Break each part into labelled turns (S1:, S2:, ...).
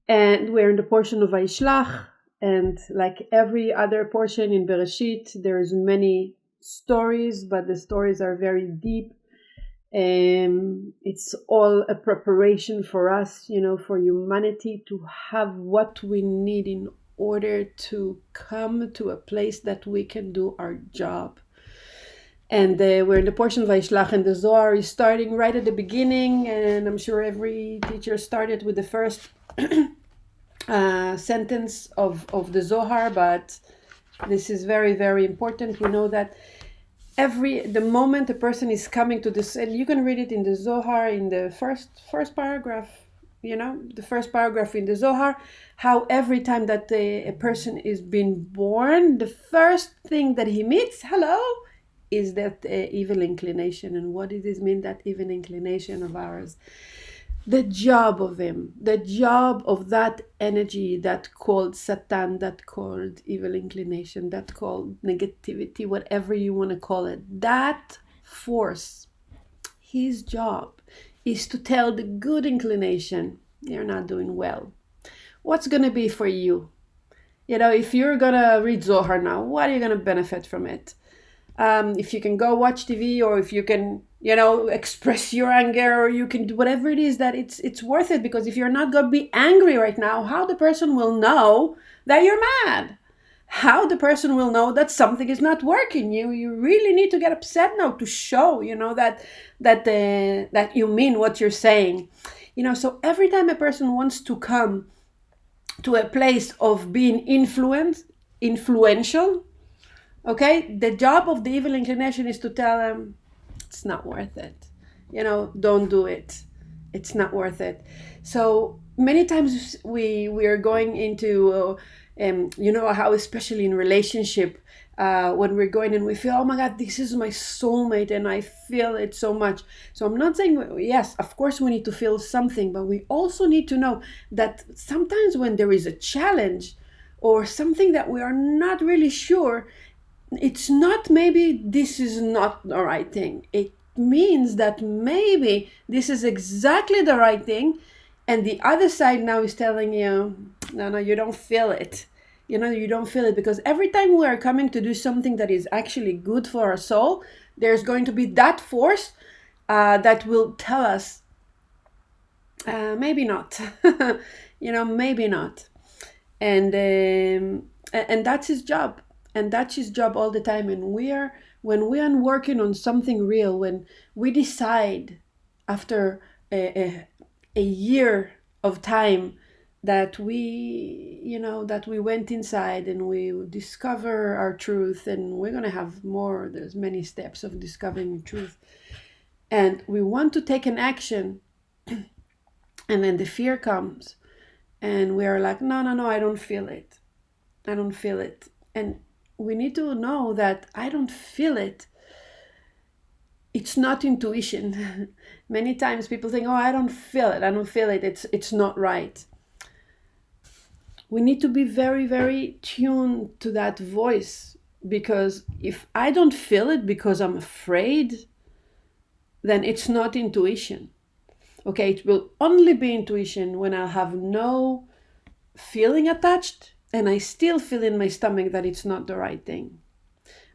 S1: And we're in the portion of Vayishlach, and like every other portion in Bereshit, there's many stories, but the stories are very deep. It's all a preparation for us, for humanity to have what we need in order to come to a place that we can do our job. And we're in the portion of Vayishlach, and the Zohar is starting right at the beginning, and I'm sure every teacher started with the first sentence of the Zohar, but this is very, very important. We know that the moment a person is coming to this, and you can read it in the Zohar in the first paragraph, the first paragraph in the Zohar, how every time that a person is being born, the first thing that he meets, is that evil inclination. And what does it mean, that evil inclination of ours? The job of him, the job of that energy that called Satan, that called evil inclination, that called negativity, whatever you want to call it, that force, his job is to tell the good inclination, you're not doing well. What's going to be for you? If you're going to read Zohar now, what are you going to benefit from it? If you can go watch TV, or if you can, express your anger, or you can do whatever it is, that it's worth it. Because if you're not going to be angry right now, how the person will know that you're mad? How the person will know that something is not working? You really need to get upset now to show, that you mean what you're saying. So every time a person wants to come to a place of being influential, okay, the job of the evil inclination is to tell them, it's not worth it. Don't do it. It's not worth it. So many times we are going into, how especially in relationship, when we're going and we feel, oh my God, this is my soulmate and I feel it so much. So I'm not saying, yes, of course we need to feel something, but we also need to know that sometimes when there is a challenge or something that we are not really sure, it's not maybe this is not the right thing. It means that maybe this is exactly the right thing, and the other side now is telling you, no, you don't feel it. You don't feel it, because every time we are coming to do something that is actually good for our soul, there's going to be that force that will tell us, maybe not, maybe not, and that's his job. And that's his job all the time. And when we are working on something real, when we decide after a year of time that we went inside and we discover our truth, and we're going to have there's many steps of discovering truth. And we want to take an action, and then the fear comes, and we are like, no, I don't feel it. And we need to know that I don't feel it. It's not intuition. Many times people think, oh, I don't feel it. It's not right. We need to be very, very tuned to that voice, because if I don't feel it because I'm afraid, then it's not intuition. Okay, it will only be intuition when I have no feeling attached, and I still feel in my stomach that it's not the right thing.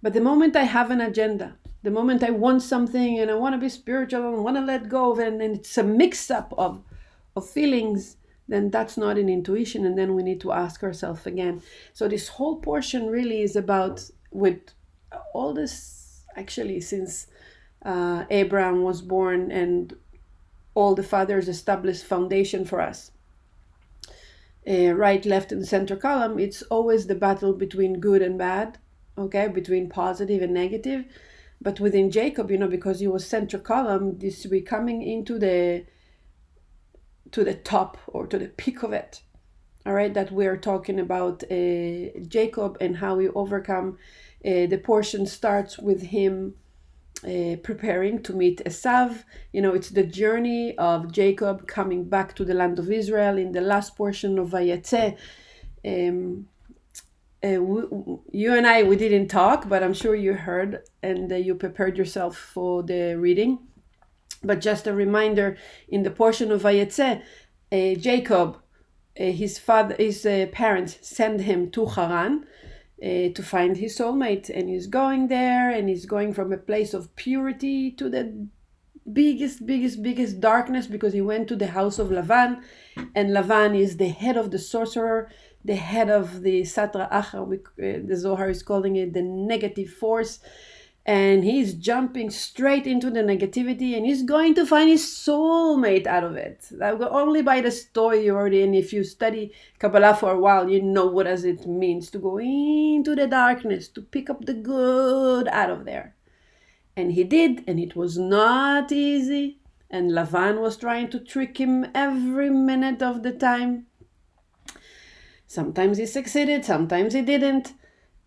S1: But the moment I have an agenda, the moment I want something and I want to be spiritual and want to let go of it, and it's a mix-up of feelings, then that's not an intuition, and then we need to ask ourselves again. So this whole portion really is about, with all this, actually, since Abraham was born and all the fathers established foundation for us. Right, left, and center column, it's always the battle between good and bad, okay, between positive and negative. But within Jacob, because he was center column, this will be coming into to the top, or to the peak of it. All right, that we're talking about Jacob and how he overcome. The portion starts with him preparing to meet Esav. It's the journey of Jacob coming back to the land of Israel. In the last portion of Vayetze, you and I, we didn't talk, but I'm sure you heard and you prepared yourself for the reading. But just a reminder, in the portion of Vayetze, Jacob his parents send him to Haran to find his soulmate, and he's going there, and he's going from a place of purity to the biggest darkness, because he went to the house of Lavan, and Lavan is the head of the sorcerer, the head of the Satra Achar. The Zohar is calling it the negative force, and he's jumping straight into the negativity, and he's going to find his soulmate out of it. Only by the story already, and if you study Kabbalah for a while, you know what does it means to go into the darkness, to pick up the good out of there. And he did, and it was not easy, and Lavan was trying to trick him every minute of the time. Sometimes he succeeded, sometimes he didn't.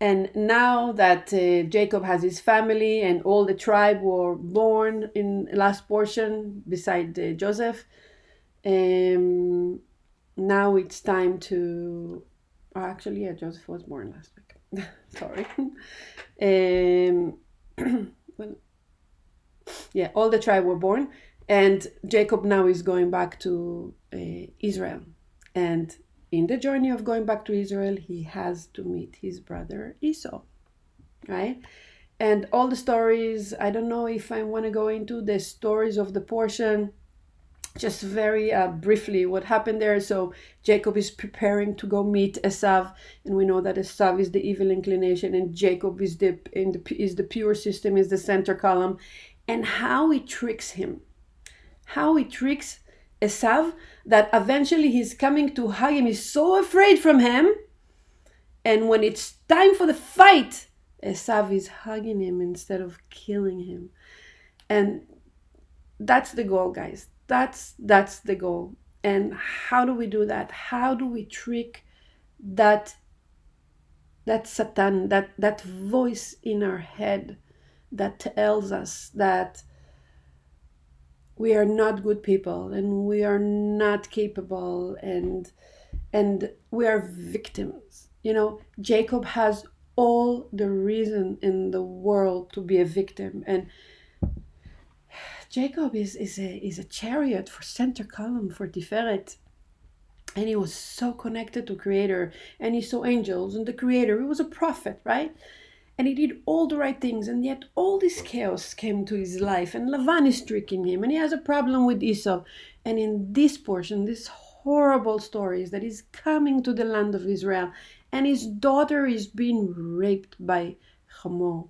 S1: And now that Jacob has his family and all the tribe were born in last portion beside Joseph, now it's time to... actually, yeah, Joseph was born last week. Sorry. Well, yeah, all the tribe were born, and Jacob now is going back to Israel. And in the journey of going back to Israel, he has to meet his brother Esau, right? And all the stories, I don't know if I want to go into the stories of the portion, just very briefly what happened there. So Jacob is preparing to go meet Esav, and we know that Esav is the evil inclination, and Jacob is the pure system, is the center column, and how he tricks him, how he tricks Esav, that eventually he's coming to hug him. He's so afraid from him, and when it's time for the fight, Esav is hugging him instead of killing him. And that's the goal, guys. That's the goal. And how do we do that? How do we trick that Satan, that voice in our head that tells us that we are not good people, and we are not capable, and we are victims? Jacob has all the reason in the world to be a victim, and Jacob is a chariot for center column, for Tiferet, and he was so connected to Creator, and he saw angels and the Creator. He was a prophet, right? And he did all the right things, and yet all this chaos came to his life, and Lavan is tricking him, and he has a problem with Esau. And in this portion, this horrible story is that he's coming to the land of Israel, and his daughter is being raped by Hamor.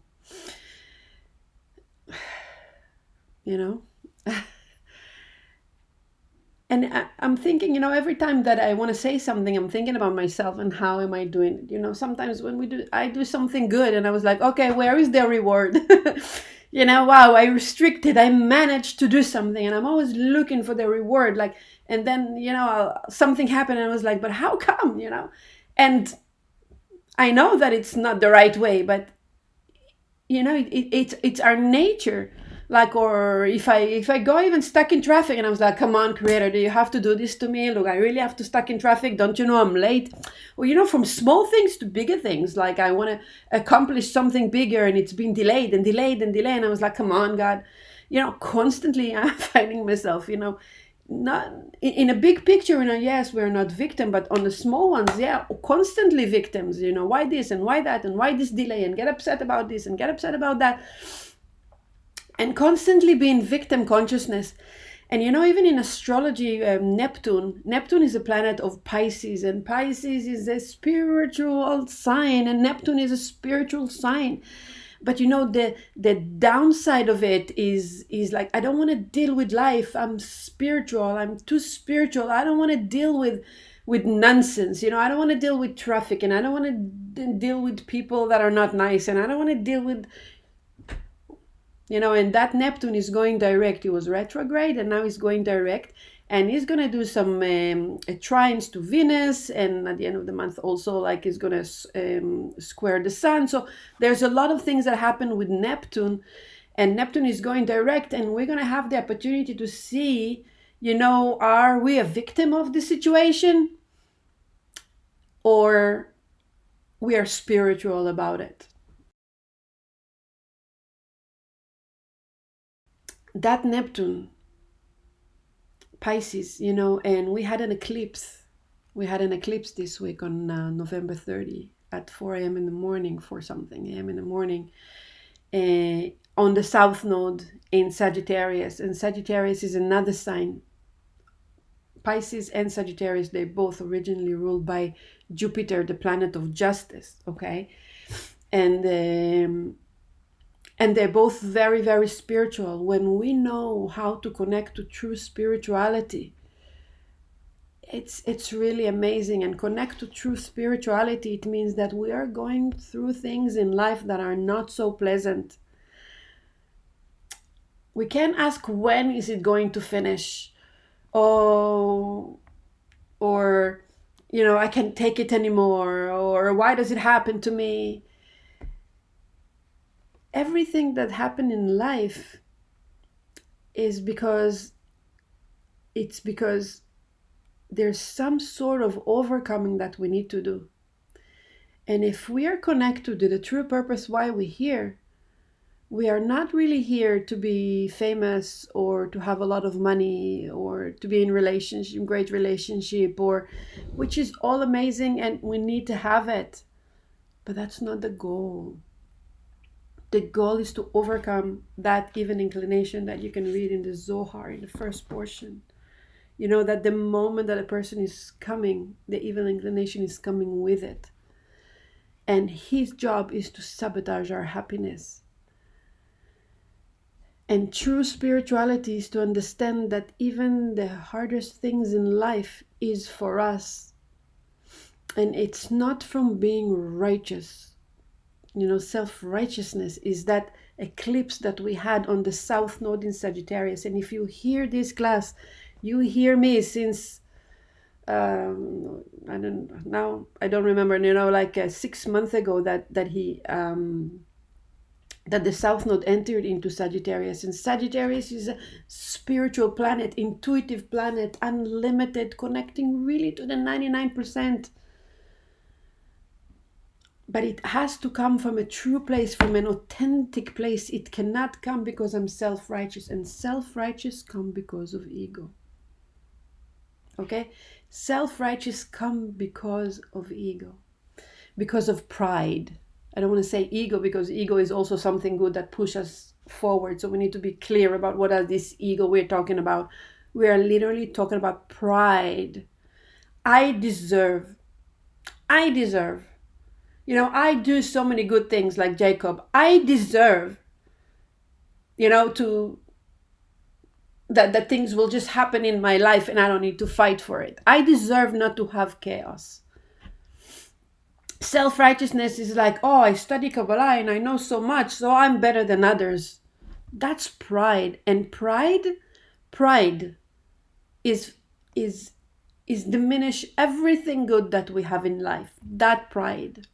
S1: And I'm thinking, every time that I want to say something, I'm thinking about myself and how am I doing it. Sometimes when I do something good, and I was like, okay, where is the reward? Wow, I managed to do something, and I'm always looking for the reward. And then, something happened, and I was like, but how come, And I know that it's not the right way, but, it's our nature. Or if I go even stuck in traffic, and I was like, come on, Creator, do you have to do this to me? Look, I really have to stuck in traffic. Don't you know I'm late? Or, from small things to bigger things. Like I want to accomplish something bigger, and it's been delayed and delayed and delayed. And I was like, come on, God. Constantly I'm finding myself, not in a big picture, yes, we're not victim, but on the small ones, yeah, constantly victims. Why this and why that, and why this delay, and get upset about this and get upset about that. And constantly being victim consciousness. And even in astrology, Neptune is a planet of Pisces, and Pisces is a spiritual sign, and Neptune is a spiritual sign. But the downside of it is like, I don't want to deal with life. I'm spiritual. I'm too spiritual. I don't want to deal with nonsense. I don't want to deal with traffic, and I don't want to deal with people that are not nice, and I don't want to deal with... and that Neptune is going direct. He was retrograde, and now he's going direct, and he's going to do some trines to Venus, and at the end of the month also, he's going to square the sun. So there's a lot of things that happen with Neptune, and Neptune is going direct, and we're going to have the opportunity to see, are we a victim of the situation, or we are spiritual about it? That Neptune, Pisces, and we had an eclipse We had an eclipse this week on November 30 at 4 a.m. in the morning, 4 something a.m. in the morning, on the south node in Sagittarius. And Sagittarius is another sign. Pisces and Sagittarius, they both originally ruled by Jupiter, the planet of justice, okay? And they're both very, very spiritual. When we know how to connect to true spirituality, it's really amazing. And connect to true spirituality, it means that we are going through things in life that are not so pleasant. We can't ask when is it going to finish. Oh, or I can't take it anymore, or why does it happen to me? Everything that happened in life is because there's some sort of overcoming that we need to do. And if we are connected to the true purpose why we're here, we are not really here to be famous or to have a lot of money or to be in great relationship, or which is all amazing and we need to have it. But that's not the goal. The goal is to overcome that evil inclination that you can read in the Zohar in the first portion. That the moment that a person is coming, the evil inclination is coming with it. And his job is to sabotage our happiness. And true spirituality is to understand that even the hardest things in life is for us. And it's not from being righteous. Self-righteousness is that eclipse that we had on the south node in Sagittarius. And if you hear this class, you hear me since I don't remember, like 6 months ago that the south node entered into Sagittarius. And Sagittarius is a spiritual planet, intuitive planet, unlimited, connecting really to the 99%. But it has to come from a true place, from an authentic place. It cannot come because I'm self-righteous. And self-righteous come because of ego. Okay? Self-righteous come because of ego. Because of pride. I don't want to say ego because ego is also something good that pushes us forward. So we need to be clear about what are this ego we're talking about. We are literally talking about pride. I deserve. I do so many good things like Jacob. I deserve, that things will just happen in my life and I don't need to fight for it. I deserve not to have chaos. Self-righteousness is like, oh, I study Kabbalah and I know so much, so I'm better than others. That's pride. And pride is diminish everything good that we have in life. That pride.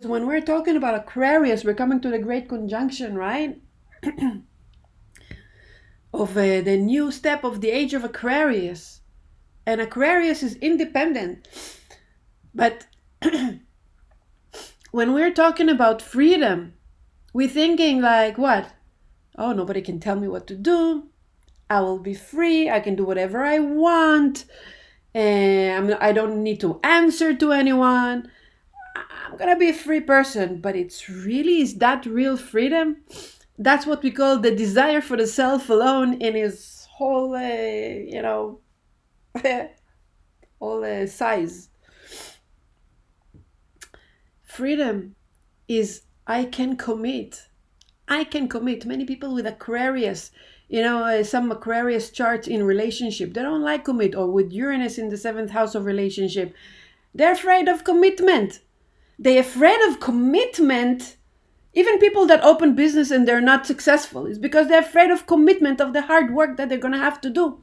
S1: When we're talking about Aquarius, we're coming to the great conjunction, right? of the new step of the age of Aquarius. And Aquarius is independent. But when we're talking about freedom, we're thinking like, what? Oh, nobody can tell me what to do. I will be free. I can do whatever I want. I don't need to answer to anyone. I'm going to be a free person. But is that real freedom? That's what we call the desire for the self alone in his whole, whole size. Freedom is I can commit. Many people with Aquarius, some Aquarius charts in relationship, they don't like commit, or with Uranus in the 7th house of relationship. They're afraid of commitment. They're afraid of commitment. Even people that open business and they're not successful is because they're afraid of commitment, of the hard work that they're going to have to do.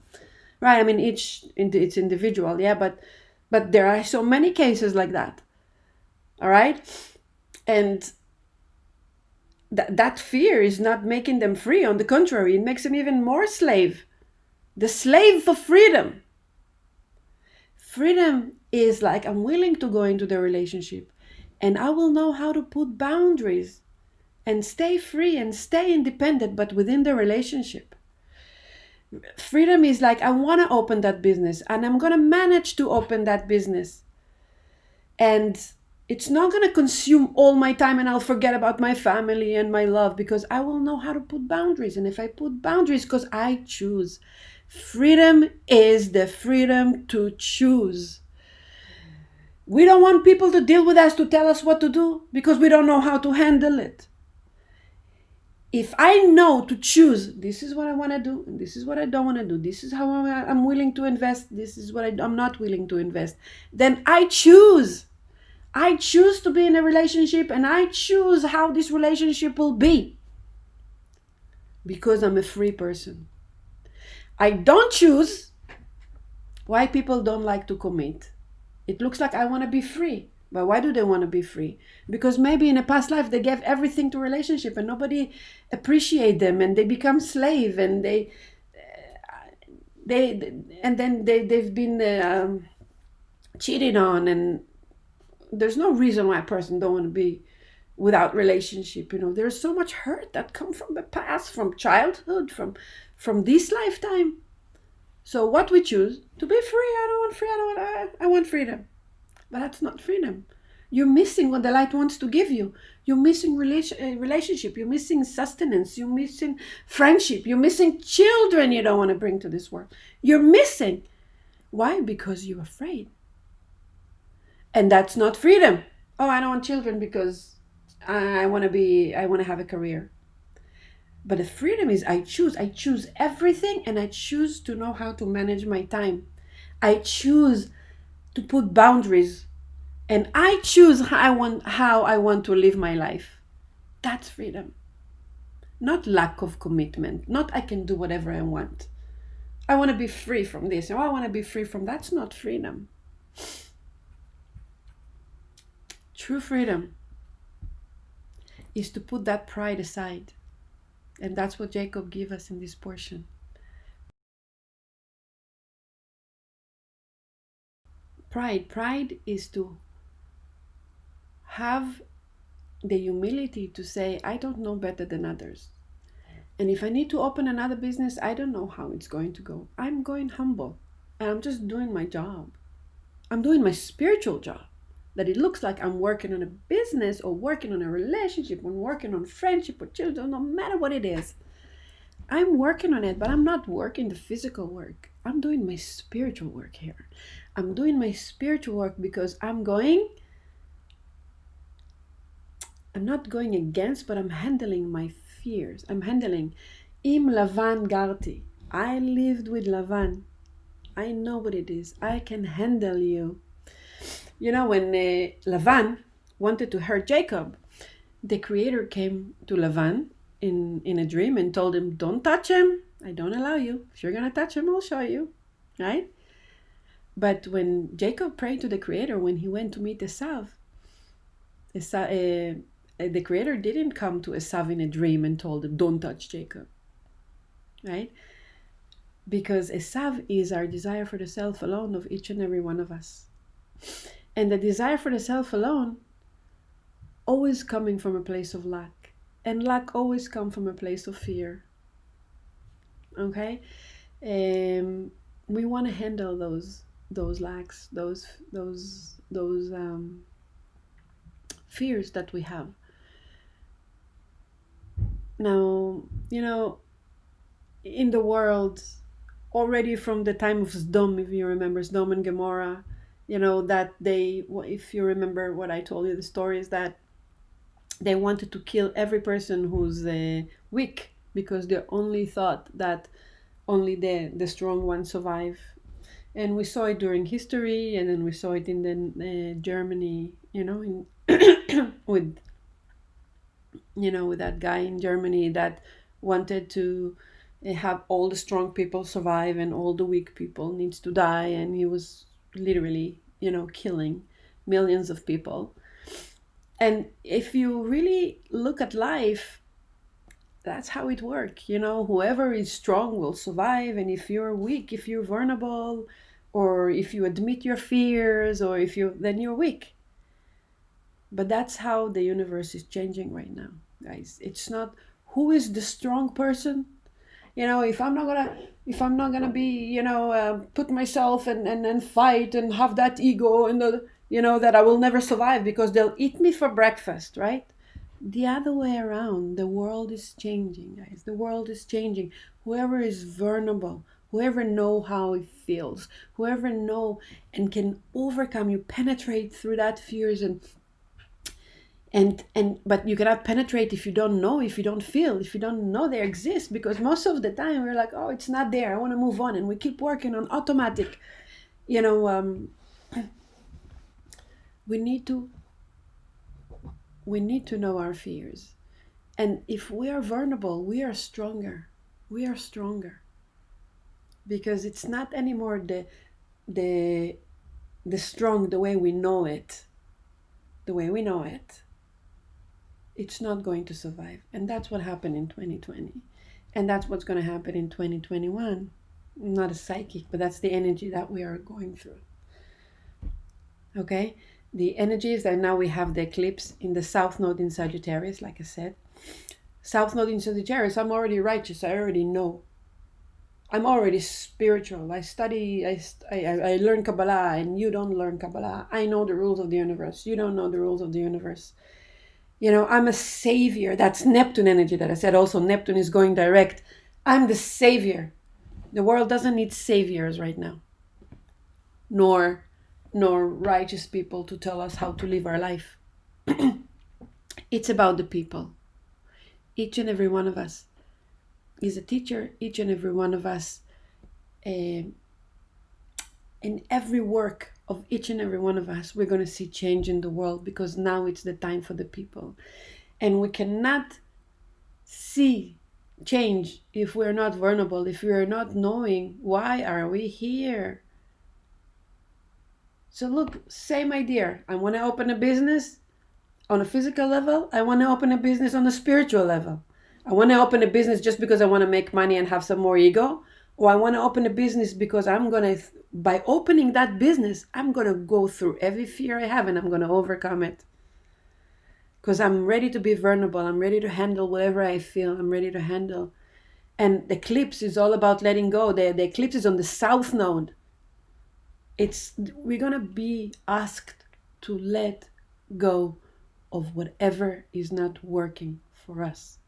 S1: Right? I mean, it's individual, yeah, but there are so many cases like that. All right? And that fear is not making them free. On the contrary, it makes them even more slave. The slave for freedom. Freedom is like, I'm willing to go into the relationship and I will know how to put boundaries and stay free and stay independent, but within the relationship. Freedom is like, I want to open that business and I'm going to manage to open that business. And it's not going to consume all my time and I'll forget about my family and my love, because I will know how to put boundaries. And if I put boundaries, because I choose. Freedom is the freedom to choose. We don't want people to deal with us, to tell us what to do, because we don't know how to handle it. If I know to choose, this is what I want to do, and this is what I don't want to do, this is how I'm willing to invest, this is what I'm not willing to invest, then I choose. I choose to be in a relationship, and I choose how this relationship will be, because I'm a free person. I don't choose. Why people don't like to commit? It looks like I want to be free. But why do they want to be free? Because maybe in a past life they gave everything to relationship and nobody appreciate them, and they become slave, and they've been cheated on, and there's no reason why a person don't want to be without relationship. There's so much hurt that come from the past, from childhood, from this lifetime. So what we choose? To be free. I want freedom. But that's not freedom. You're missing what the light wants to give you. You're missing relationship. You're missing sustenance. You're missing friendship. You're missing children you don't want to bring to this world. You're missing. Why? Because you're afraid. And that's not freedom. Oh, I don't want children because I want to have a career. But the freedom is I choose everything, and I choose to know how to manage my time. I choose to put boundaries, and I choose how I want to live my life. That's freedom. Not lack of commitment, not I can do whatever I want. I want to be free from this, or I want to be free from that's not freedom. True freedom is to put that pride aside. And that's what Jacob gives us in this portion. Pride is to have the humility to say, I don't know better than others. And if I need to open another business, I don't know how it's going to go. I'm going humble, and I'm just doing my job. I'm doing my spiritual job. That it looks like I'm working on a business or working on a relationship or working on friendship or children, no matter what it is. I'm working on it, but I'm not working the physical work. I'm doing my spiritual work here. I'm doing my spiritual work because I'm not going against, but I'm handling my fears. I'm handling. Im Lavan Garti. I lived with Lavan. I know what it is. I can handle you. When Lavan wanted to hurt Jacob, the Creator came to Lavan in a dream and told him, don't touch him. I don't allow you. If you're going to touch him, I'll show you. Right? But when Jacob prayed to the Creator, when he went to meet Esav, the Creator didn't come to Esav in a dream and told him, don't touch Jacob. Right? Because Esav is our desire for the self alone of each and every one of us. And the desire for the self alone always coming from a place of lack. And lack always comes from a place of fear. Okay? We want to handle those lacks, those fears that we have. Now, in the world, already from the time of Sodom, if you remember Sodom and Gomorrah, that if you remember what I told you, the story is that they wanted to kill every person who's weak, because they only thought that only the strong ones survive. And we saw it during history, and then we saw it in the Germany, with that guy in Germany that wanted to have all the strong people survive and all the weak people needs to die, and he was literally killing millions of people. And if you really look at life, that's how it works. Whoever is strong will survive, and if you're weak, if you're vulnerable, or if you admit your fears, or then you're weak. But that's how the universe is changing right now, guys. It's not who is the strong person. if I'm not gonna be, put myself and fight and have that ego and that I will never survive because they'll eat me for breakfast, right? The other way around, the world is changing, guys. The world is changing. Whoever is vulnerable, whoever know how it feels, whoever know and can overcome, you penetrate through that fears and but you cannot penetrate if you don't know, if you don't feel, if you don't know they exist, because most of the time we're like, oh, it's not there, I want to move on, and we keep working on automatic. you know um, we need to we need to know our fears, and if we are vulnerable, we are stronger. We are stronger because it's not anymore the the strong the way we know it. The way we know it, it's not going to survive. And that's what happened in 2020. And that's what's going to happen in 2021. I'm not a psychic, but that's the energy that we are going through. Okay? The energy is that now we have the eclipse in the South Node in Sagittarius, like I said. South Node in Sagittarius, I'm already righteous. I already know. I'm already spiritual. I study, I learn Kabbalah, and you don't learn Kabbalah. I know the rules of the universe. You don't know the rules of the universe. I'm a savior. That's Neptune energy that I said. Also, Neptune is going direct. I'm the savior. The world doesn't need saviors right now, nor righteous people to tell us how to live our life. It's about the people. Each and every one of us is a teacher. Each and every one of us, in every work of each and every one of us, we're going to see change in the world, because now it's the time for the people. And we cannot see change if we're not vulnerable, if we're not knowing why are we here. So look, same idea. I want to open a business on a physical level. I want to open a business on a spiritual level. I want to open a business just because I want to make money and have some more ego, or I want to open a business because I'm going to, by opening that business, I'm going to go through every fear I have and I'm going to overcome it. Because I'm ready to be vulnerable. I'm ready to handle whatever I feel. I'm ready to handle. And the eclipse is all about letting go. The eclipse is on the South Node. We're going to be asked to let go of whatever is not working for us.